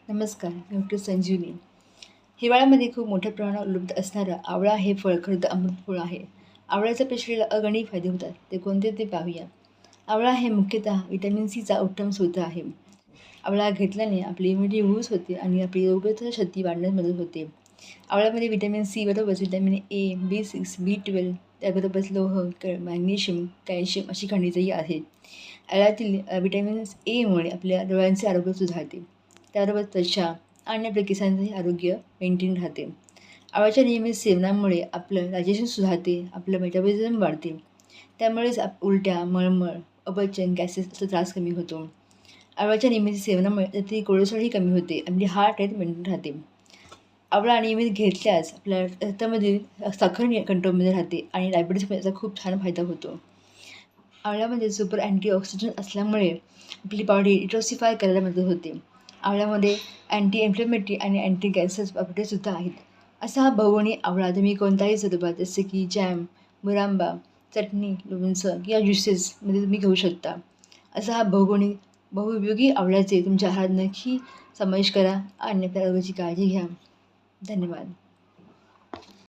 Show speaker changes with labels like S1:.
S1: नमस्कार, मी डॉक्टर संजीवनी. हिवाळ्यामध्ये खूप मोठ्या प्रमाणावर उपलब्ध असणारं आवळा हे फळ खरं तर अमृत फळ आहे. आवळ्याच्या पेशरीला अगणित फायदे होतात. ते कोणते ते पाहूया. आवळा हे मुख्यतः व्हिटॅमिन सीचा उत्तम स्रोत आहे. आवळा घेतल्याने आपली इम्युनिटी बूस्ट होते आणि आपली रोगप्रतिकारक शक्ती वाढण्यास मदत होते. आवळ्यामध्ये व्हिटॅमिन सी बरोबरच व्हिटॅमिन ए, B6, B12 त्याबरोबरच लोह, मॅग्नेशियम, कॅल्शियम अशी खनिजेही आहेत. आवळ्यातील व्हिटॅमिन एमुळे आपल्या डोळ्यांचे आरोग्य सुधारते. त्याबरोबर त्वचा आणि आपल्या केसांचंही आरोग्य मेंटेन राहते. आवळ्याच्या नियमित सेवनामुळे आपलं डायजेशन सुधारते, आपलं मेटाबॉलिझम वाढते. त्यामुळेच उलट्या, मळमळ, अपचन, गॅसेसचा त्रास कमी होतो. आवळ्याच्या नियमित सेवनामुळे त्यातील कोलेस्ट्रॉलही कमी होते आणि हार्ट रेट मेंटेन राहते. आवळा नियमित घेतल्यास आपल्या रक्तामधील साखर कंट्रोलमध्ये राहते आणि डायबिटीजमध्ये याचा खूप छान फायदा होतो. आवळ्यामध्ये सुपर अँटीऑक्सिडंट असल्यामुळे आपली बॉडी डिटॉक्सिफाय करायला मदत होते. आवळ्यामध्ये अँटी इन्फ्लेमेटरी आणि अँटी गॅसेस प्रॉपर्टीजसुद्धा आहेत. असा हा बहुगुणी आवळा तुम्ही कोणत्याही स्वरूपात जसे की जॅम, मुरांबा, चटणी, लोणचं या ज्युसेसमध्ये तुम्ही घेऊ शकता. असा हा बहुउपयोगी आवळ्याचे तुमच्या आहारात नक्की समावेश करा आणि आपल्या आरोग्याची काळजी घ्या. धन्यवाद.